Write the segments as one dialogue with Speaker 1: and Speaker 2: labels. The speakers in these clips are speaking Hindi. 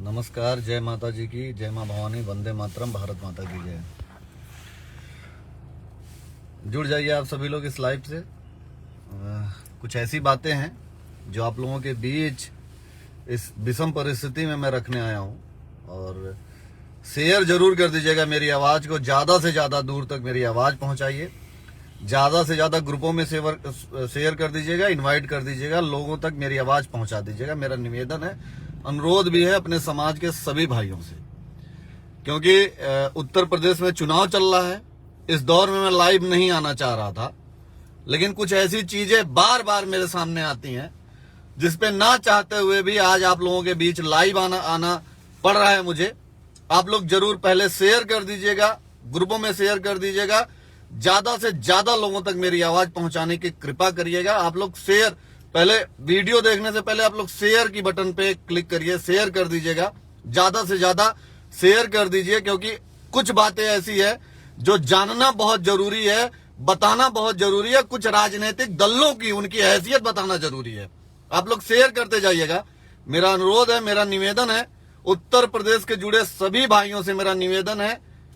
Speaker 1: नमस्कार। जय माता जी की, जय माँ भवानी, वंदे मातरम, भारत माता की जय। जुड़ जाइए आप सभी लोग इस लाइव से। कुछ ऐसी बातें हैं जो आप लोगों के बीच इस विषम परिस्थिति में मैं रखने आया हूँ, और शेयर जरूर कर दीजिएगा मेरी आवाज़ को। ज़्यादा से ज़्यादा दूर तक मेरी आवाज़ पहुँचाइए, ज़्यादा से ज़्यादा ग्रुपों में शेयर कर दीजिएगा, इनवाइट कर दीजिएगा, लोगों तक मेरी आवाज़ पहुँचा दीजिएगा। मेरा निवेदन है, अनुरोध भी है अपने समाज के सभी भाइयों से, क्योंकि उत्तर प्रदेश में चुनाव चल रहा है। इस दौर में मैं लाइव नहीं आना चाह रहा था, लेकिन कुछ ऐसी चीजें बार बार मेरे सामने आती हैं जिसपे ना चाहते हुए भी आज आप लोगों के बीच लाइव आना पड़ रहा है मुझे। आप लोग जरूर पहले शेयर कर दीजिएगा, ग्रुपों में शेयर कर दीजिएगा, ज्यादा से ज्यादा लोगों तक मेरी आवाज पहुंचाने की कृपा करिएगा। आप लोग शेयर, पहले वीडियो देखने से पहले आप लोग शेयर की बटन पे क्लिक करिए, शेयर कर दीजिएगा, ज्यादा से ज्यादा शेयर कर दीजिए, क्योंकि कुछ बातें ऐसी है जो जानना बहुत जरूरी है, बताना बहुत जरूरी है। कुछ राजनीतिक दलों की उनकी हैसियत बताना जरूरी है। आप लोग शेयर करते जाइएगा, मेरा अनुरोध है, मेरा निवेदन है। उत्तर प्रदेश के जुड़े सभी भाइयों से मेरा निवेदन है,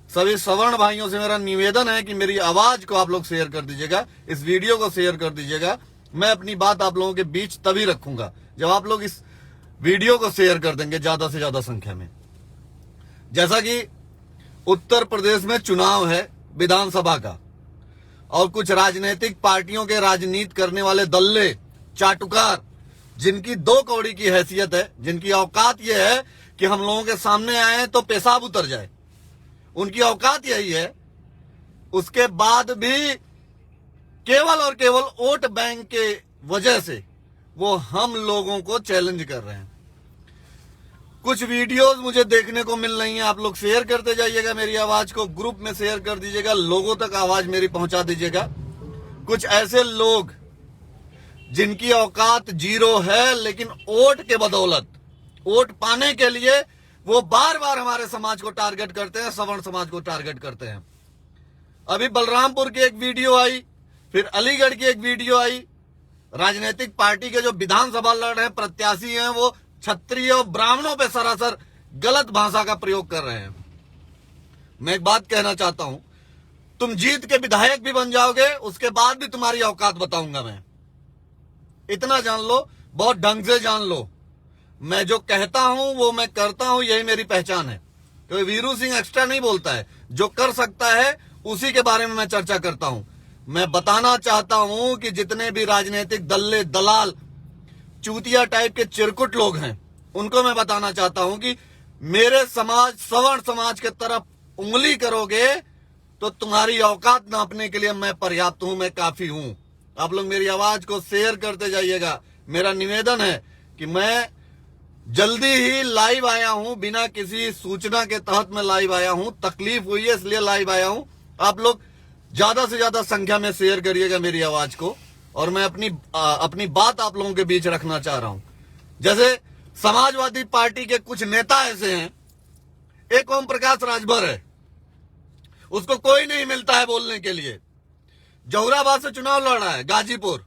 Speaker 1: सभी सवर्ण भाइयों से मेरा निवेदन है कि मेरी आवाज को आप लोग शेयर कर दीजिएगा, इस वीडियो को शेयर कर दीजिएगा। मैं अपनी बात आप लोगों के बीच तभी रखूंगा जब आप लोग इस वीडियो को शेयर कर देंगे ज्यादा से ज्यादा संख्या में। जैसा कि उत्तर प्रदेश में चुनाव है विधानसभा का, और कुछ राजनीतिक पार्टियों के राजनीति करने वाले दल्ले चाटुकार, जिनकी दो कौड़ी की हैसियत है, जिनकी औकात यह है कि हम लोगों के सामने आए तो पेशाब उतर जाए, उनकी औकात यही है। उसके बाद भी केवल और केवल वोट बैंक के वजह से वो हम लोगों को चैलेंज कर रहे हैं। कुछ वीडियोस मुझे देखने को मिल रही हैं, आप लोग शेयर करते जाइएगा मेरी आवाज को, ग्रुप में शेयर कर दीजिएगा, लोगों तक आवाज मेरी पहुंचा दीजिएगा। कुछ ऐसे लोग जिनकी औकात जीरो है, लेकिन वोट के बदौलत, वोट पाने के लिए वो बार बार हमारे समाज को टारगेट करते हैं, सवर्ण समाज को टारगेट करते हैं। अभी बलरामपुर की एक वीडियो आई, फिर अलीगढ़ की एक वीडियो आई। राजनीतिक पार्टी के जो विधानसभा लड़ रहे प्रत्याशी हैं, वो क्षत्रिय और ब्राह्मणों पे सरासर गलत भाषा का प्रयोग कर रहे हैं। मैं एक बात कहना चाहता हूं, तुम जीत के विधायक भी बन जाओगे, उसके बाद भी तुम्हारी औकात बताऊंगा मैं। इतना जान लो, बहुत ढंग से जान लो, मैं जो कहता हूं वो मैं करता हूं, यही मेरी पहचान है। तो वीरू सिंह एक्स्ट्रा नहीं बोलता है, जो कर सकता है उसी के बारे में मैं चर्चा करता हूं। मैं बताना चाहता हूं कि जितने भी राजनीतिक दल्ले, दलाल, चूतिया टाइप के चिरकुट लोग हैं, उनको मैं बताना चाहता हूं कि मेरे समाज, सवर्ण समाज के तरफ उंगली करोगे तो तुम्हारी औकात नापने के लिए मैं पर्याप्त हूं, मैं काफी हूं। आप लोग मेरी आवाज को शेयर करते जाइएगा। मेरा निवेदन है कि मैं जल्दी ही लाइव आया हूं, बिना किसी सूचना के तहत मैं लाइव आया हूं, तकलीफ हुई है इसलिए लाइव आया हूं। आप लोग ज्यादा से ज्यादा संख्या में शेयर करिएगा मेरी आवाज को, और मैं अपनी बात आप लोगों के बीच रखना चाह रहा हूं। जैसे समाजवादी पार्टी के कुछ नेता ऐसे हैं, एक ओम प्रकाश राजभर है, उसको कोई नहीं मिलता है बोलने के लिए। जहुराबाद से चुनाव लड़ रहा है, गाजीपुर।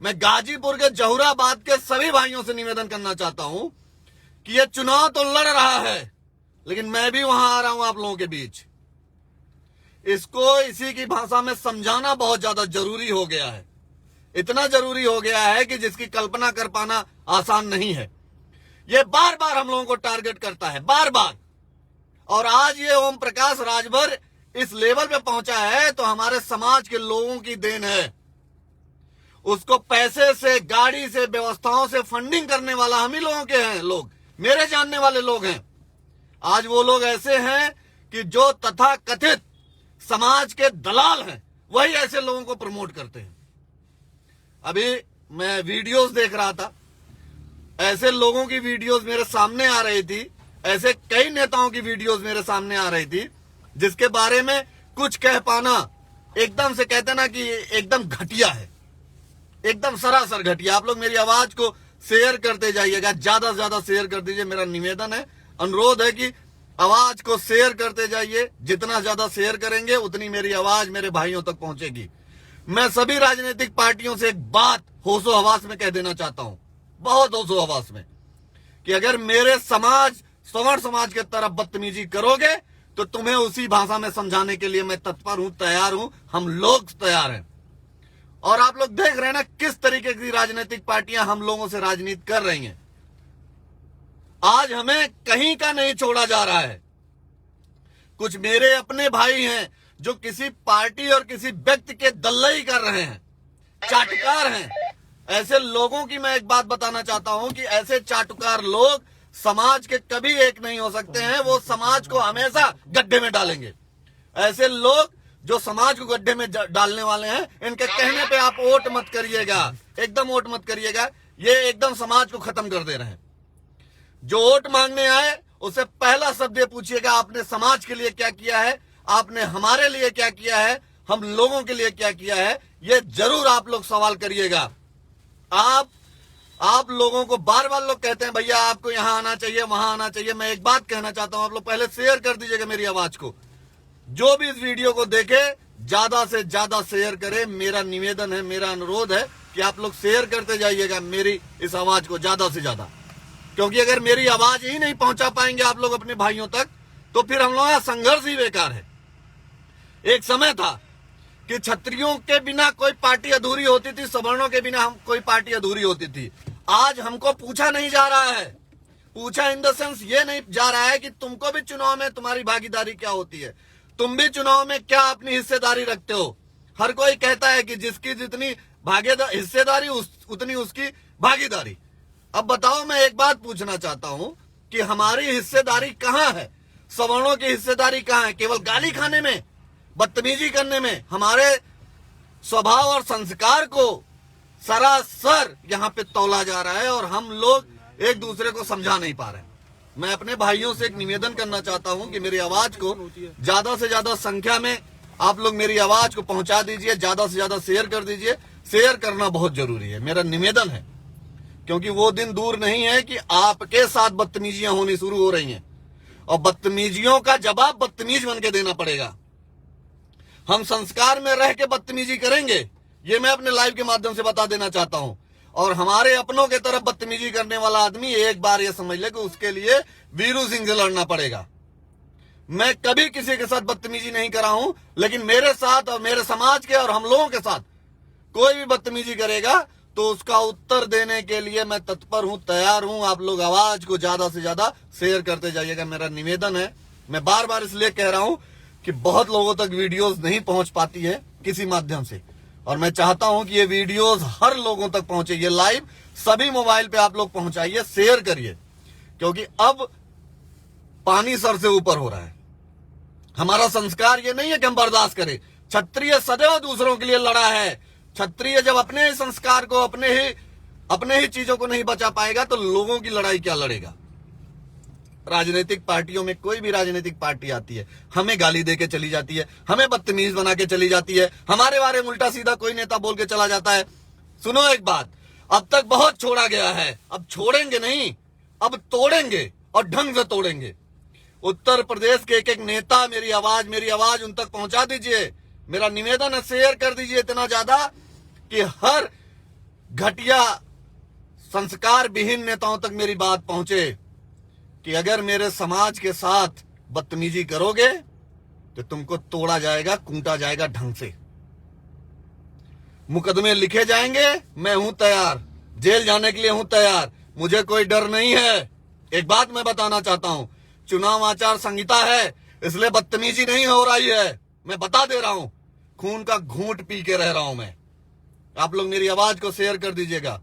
Speaker 1: मैं गाजीपुर के जहुराबाद के सभी भाइयों से निवेदन करना चाहता हूं कि ये चुनाव तो लड़ रहा है, लेकिन मैं भी वहां आ रहा हूं आप लोगों के बीच। इसको इसी की भाषा में समझाना बहुत ज्यादा जरूरी हो गया है, इतना जरूरी हो गया है कि जिसकी कल्पना कर पाना आसान नहीं है। ये बार बार हम लोगों को टारगेट करता है, बार बार। और आज ये ओम प्रकाश राजभर इस लेवल पे पहुंचा है तो हमारे समाज के लोगों की देन है। उसको पैसे से, गाड़ी से, व्यवस्थाओं से फंडिंग करने वाला हम ही लोगों के हैं लोग, मेरे जानने वाले लोग हैं। आज वो लोग ऐसे हैं कि जो तथा कथित समाज के दलाल हैं, वही ऐसे लोगों को प्रमोट करते हैं। अभी मैं वीडियोस देख रहा था, ऐसे लोगों की वीडियोस मेरे सामने आ रही थी, ऐसे कई नेताओं की वीडियोस मेरे सामने आ रही थी, जिसके बारे में कुछ कह पाना एकदम से कहते ना कि एकदम घटिया है, एकदम सरासर घटिया। आप लोग मेरी आवाज को शेयर करते जाइएगा, ज्यादा से ज्यादा शेयर कर दीजिए। मेरा निवेदन है, अनुरोध है कि आवाज को शेयर करते जाइए। जितना ज्यादा शेयर करेंगे उतनी मेरी आवाज मेरे भाइयों तक पहुंचेगी। मैं सभी राजनीतिक पार्टियों से एक बात होशो हवास में कह देना चाहता हूं, बहुत होशो हवास में, कि अगर मेरे समाज, सवर्ण समाज के तरफ बदतमीजी करोगे तो तुम्हें उसी भाषा में समझाने के लिए मैं तत्पर हूं, तैयार हूं, हम लोग तैयार हैं। और आप लोग देख रहे हैं ना किस तरीके की राजनीतिक पार्टियां हम लोगों से राजनीति कर रही हैं। आज हमें कहीं का नहीं छोड़ा जा रहा है। कुछ मेरे अपने भाई हैं जो किसी पार्टी और किसी व्यक्ति के दल्लई कर रहे हैं, चाटुकार हैं। ऐसे लोगों की मैं एक बात बताना चाहता हूं कि ऐसे चाटुकार लोग समाज के कभी एक नहीं हो सकते हैं। वो समाज को हमेशा गड्ढे में डालेंगे। ऐसे लोग जो समाज को गड्ढे में डालने वाले हैं, इनके कहने पे आप वोट मत करिएगा, एकदम वोट मत करिएगा। ये एकदम समाज को खत्म कर दे रहे हैं। जो वोट मांगने आए उसे पहला शब्द ये पूछिएगा, आपने समाज के लिए क्या किया है, आपने हमारे लिए क्या किया है, हम लोगों के लिए क्या किया है, ये जरूर आप लोग सवाल करिएगा। आप लोगों को बार बार लोग कहते हैं भैया आपको यहां आना चाहिए, वहां आना चाहिए। मैं एक बात कहना चाहता हूं, आप लोग पहले शेयर कर दीजिएगा मेरी आवाज को। जो भी इस वीडियो को देखे ज्यादा से ज्यादा शेयर करे। मेरा निवेदन है, मेरा अनुरोध है कि आप लोग शेयर करते जाइएगा मेरी इस आवाज को ज्यादा से ज्यादा। क्योंकि अगर मेरी आवाज ही नहीं पहुंचा पाएंगे आप लोग अपने भाइयों तक तो फिर हम लोगों का संघर्ष ही बेकार है। एक समय था कि क्षत्रियों के बिना कोई पार्टी अधूरी होती थी, सवर्णों के बिना हम कोई पार्टी अधूरी होती थी। आज हमको पूछा नहीं जा रहा है। पूछा इन द सेंस ये नहीं जा रहा है कि तुमको भी चुनाव में तुम्हारी भागीदारी क्या होती है, तुम भी चुनाव में क्या अपनी हिस्सेदारी रखते हो। हर कोई कहता है कि जिसकी जितनी हिस्सेदारी उतनी उसकी भागीदारी। अब बताओ, मैं एक बात पूछना चाहता हूं कि हमारी हिस्सेदारी कहां है, सवर्णों की हिस्सेदारी कहां है? केवल गाली खाने में, बदतमीजी करने में। हमारे स्वभाव और संस्कार को सरासर यहाँ पे तौला जा रहा है और हम लोग एक दूसरे को समझा नहीं पा रहे हैं। मैं अपने भाइयों से एक निवेदन करना चाहता हूं कि मेरी आवाज को ज्यादा से ज्यादा संख्या में आप लोग मेरी आवाज को पहुंचा दीजिए, ज्यादा से ज्यादा शेयर कर दीजिए। शेयर करना बहुत जरूरी है, मेरा निवेदन है। क्योंकि वो दिन दूर नहीं है कि आपके साथ बदतमीजियां होनी शुरू हो रही हैं और बदतमीजियों का जवाब बदतमीज बन के देना पड़ेगा। हम संस्कार में रह के बदतमीजी करेंगे, ये मैं अपने लाइव के माध्यम से बता देना चाहता हूं। और हमारे अपनों के तरफ बदतमीजी करने वाला आदमी एक बार ये समझ ले कि उसके लिए वीरू सिंह से लड़ना पड़ेगा। मैं कभी किसी के साथ बदतमीजी नहीं करा हूं, लेकिन मेरे साथ और मेरे समाज के और हम लोगों के साथ कोई भी बदतमीजी करेगा तो उसका उत्तर देने के लिए मैं तत्पर हूं, तैयार हूं। आप लोग आवाज को ज्यादा से ज्यादा शेयर करते जाइएगा, मेरा निवेदन है। मैं बार बार इसलिए कह रहा हूं कि बहुत लोगों तक वीडियोस नहीं पहुंच पाती है किसी माध्यम से, और मैं चाहता हूं कि ये वीडियोस हर लोगों तक पहुंचे। ये लाइव सभी मोबाइल पे आप लोग पहुंचाइए, शेयर करिए। क्योंकि अब पानी सर से ऊपर हो रहा है। हमारा संस्कार ये नहीं है कि हम बर्दाश्त करें। क्षत्रिय सदैव दूसरों के लिए लड़ा है। क्षत्रिय जब अपने ही संस्कार को, अपने ही चीजों को नहीं बचा पाएगा तो लोगों की लड़ाई क्या लड़ेगा। राजनीतिक पार्टियों में कोई भी राजनीतिक पार्टी आती है, हमें गाली देके चली जाती है, हमें बदतमीज बना के चली जाती है, हमारे बारे में उल्टा सीधा कोई नेता बोल के चला जाता है। सुनो एक बात, अब तक बहुत छोड़ा गया है, अब छोड़ेंगे नहीं, अब तोड़ेंगे और ढंग से तोड़ेंगे। उत्तर प्रदेश के एक एक नेता मेरी आवाज उन तक पहुंचा दीजिए। मेरा निवेदन है, शेयर कर दीजिए इतना ज्यादा कि हर घटिया संस्कार विहीन नेताओं तक मेरी बात पहुंचे कि अगर मेरे समाज के साथ बदतमीजी करोगे तो तुमको तोड़ा जाएगा, कूटा जाएगा ढंग से। मुकदमे लिखे जाएंगे, मैं हूं तैयार, जेल जाने के लिए हूं तैयार, मुझे कोई डर नहीं है। एक बात मैं बताना चाहता हूं, चुनाव आचार संहिता है इसलिए बदतमीजी नहीं हो रही है। मैं बता दे रहा हूं, खून का घूंट पी के रह रहा हूं मैं। आप लोग मेरी आवाज को शेयर कर दीजिएगा।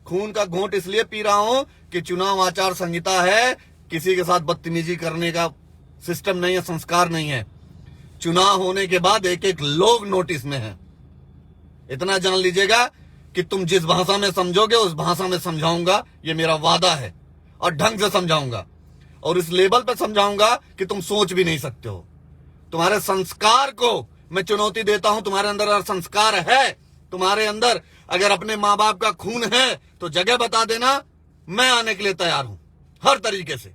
Speaker 1: खून का घूंट इसलिए पी रहा हूं कि चुनाव आचार संहिता है, किसी के साथ बदतमीजी करने का सिस्टम नहीं है, संस्कार नहीं है। चुनाव होने के बाद एक एक लोग नोटिस में है। इतना जान लीजिएगा कि तुम जिस भाषा में समझोगे उस भाषा में समझाऊंगा, ये मेरा वादा है। और ढंग से समझाऊंगा और इस लेवल पर समझाऊंगा कि तुम सोच भी नहीं सकते हो। तुम्हारे संस्कार को मैं चुनौती देता हूं। तुम्हारे अंदर अगर संस्कार है, तुम्हारे अंदर अगर अपने माँ बाप का खून है तो जगह बता देना, मैं आने के लिए तैयार हूं हर तरीके से।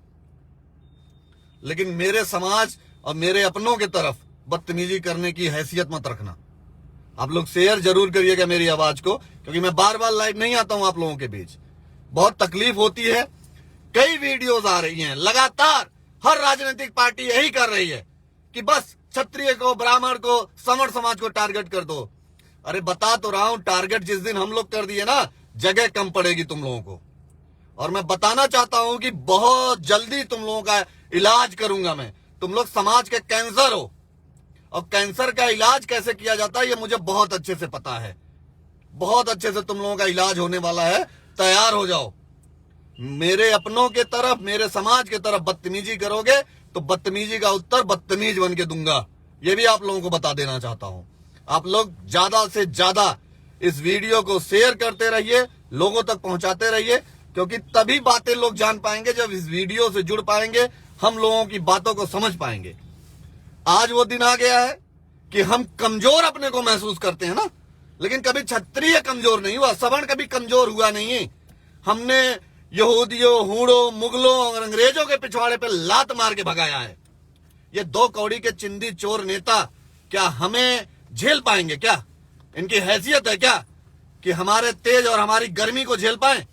Speaker 1: लेकिन मेरे समाज और मेरे अपनों की तरफ बदतमीजी करने की हैसियत मत रखना। आप लोग शेयर जरूर करिएगा मेरी आवाज को, क्योंकि मैं बार बार लाइव नहीं आता हूं आप लोगों के बीच। बहुत तकलीफ होती है कई वीडियोस आ रही हैं, लगातार हर राजनीतिक पार्टी यही कर रही है कि बस क्षत्रिय को, ब्राह्मण को, सवर्ण समाज को टारगेट कर दो। अरे बता तो रहा हूं, टारगेट जिस दिन हम लोग कर दिए ना, जगह कम पड़ेगी तुम लोगों को। और मैं बताना चाहता हूं कि बहुत जल्दी तुम लोगों का इलाज करूंगा मैं। तुम लोग समाज के कैंसर हो, और कैंसर का इलाज कैसे किया जाता है ये मुझे बहुत अच्छे से पता है। बहुत अच्छे से तुम लोगों का इलाज होने वाला है, तैयार हो जाओ। मेरे अपनों के तरफ, मेरे समाज के तरफ बदतमीजी करोगे तो बदतमीजी का उत्तर बदतमीज बन के दूंगा। ये भी आप लोगों को बता देना चाहता हूं। आप लोग ज्यादा से ज्यादा इस वीडियो को शेयर करते रहिए, लोगों तक पहुंचाते रहिए, क्योंकि तभी बातें लोग जान पाएंगे जब इस वीडियो से जुड़ पाएंगे, हम लोगों की बातों को समझ पाएंगे। आज वो दिन आ गया है कि हम कमजोर अपने को महसूस करते हैं ना, लेकिन कभी क्षत्रिय कमजोर नहीं हुआ, सवर्ण कभी कमजोर हुआ नहीं। हमने यहूदियों, हूणों, मुगलों और अंग्रेजों के पिछवाड़े पे लात मार के भगाया है। ये 2 कौड़ी के चिंदी चोर नेता क्या हमें झेल पाएंगे? क्या इनकी हैसियत है क्या कि हमारे तेज और हमारी गर्मी को झेल पाए?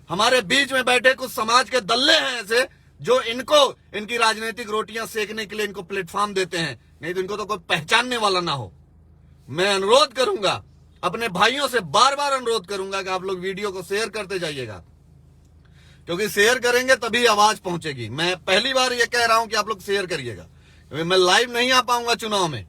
Speaker 1: हमारे बीच में बैठे कुछ समाज के दल्ले हैं ऐसे जो इनको, इनकी राजनीतिक रोटियां सेकने के लिए इनको प्लेटफॉर्म देते हैं, नहीं तो इनको तो कोई पहचानने वाला ना हो। मैं अनुरोध करूंगा, अपने भाइयों से बार बार अनुरोध करूंगा कि आप लोग वीडियो को शेयर करते जाइएगा, क्योंकि शेयर करेंगे तभी आवाज पहुंचेगी। मैं पहली बार ये कह रहा हूं कि आप लोग शेयर करिएगा, क्योंकि मैं लाइव नहीं आ पाऊंगा चुनाव में।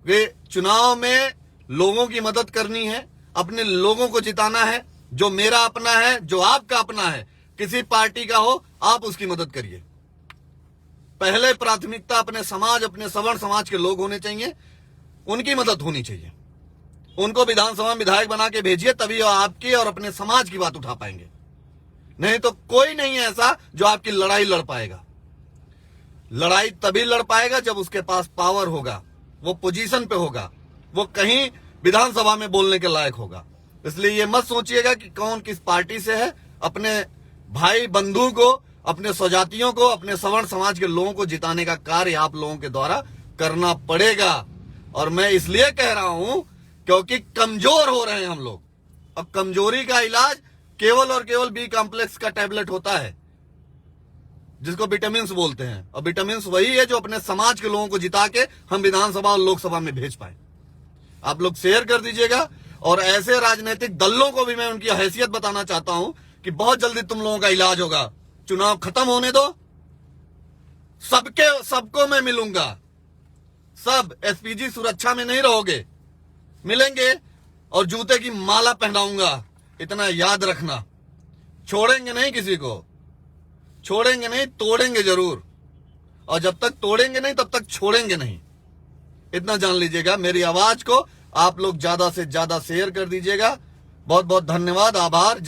Speaker 1: वे चुनाव में लोगों की मदद करनी है, अपने लोगों को जिताना है। जो मेरा अपना है, जो आपका अपना है, किसी पार्टी का हो, आप उसकी मदद करिए। पहले प्राथमिकता अपने समाज, अपने सवर्ण समाज के लोग होने चाहिए, उनकी मदद होनी चाहिए। उनको विधानसभा में विधायक बना के भेजिए, तभी वो आपकी और अपने समाज की बात उठा पाएंगे। नहीं तो कोई नहीं है ऐसा जो आपकी लड़ाई लड़ पाएगा। लड़ाई तभी लड़ पाएगा जब उसके पास पावर होगा, वो पोजीशन पे होगा, वो कहीं विधानसभा में बोलने के लायक होगा। इसलिए ये मत सोचिएगा कि कौन किस पार्टी से है। अपने भाई बंधु को, अपने स्वजातियों को, अपने सवर्ण समाज के लोगों को जिताने का कार्य आप लोगों के द्वारा करना पड़ेगा। और मैं इसलिए कह रहा हूं क्योंकि कमजोर हो रहे हैं हम लोग, और कमजोरी का इलाज केवल और केवल बी कॉम्प्लेक्स का टैबलेट होता है, जिसको विटामिन बोलते हैं। और विटामिन वही है जो अपने समाज के लोगों को जिता के हम विधानसभा और लोकसभा में भेज पाए। आप लोग शेयर कर दीजिएगा। और ऐसे राजनीतिक दलों को भी मैं उनकी हैसियत बताना चाहता हूं कि बहुत जल्दी तुम लोगों का इलाज होगा। चुनाव खत्म होने दो, सबको मैं मिलूंगा। सब एसपीजी सुरक्षा में नहीं रहोगे, मिलेंगे और जूते की माला पहनाऊंगा। इतना याद रखना, छोड़ेंगे नहीं किसी को, छोड़ेंगे नहीं, तोड़ेंगे जरूर। और जब तक तोड़ेंगे नहीं तब तक छोड़ेंगे नहीं, इतना जान लीजिएगा। मेरी आवाज को आप लोग ज्यादा से ज्यादा शेयर कर दीजिएगा। बहुत बहुत धन्यवाद, आभार।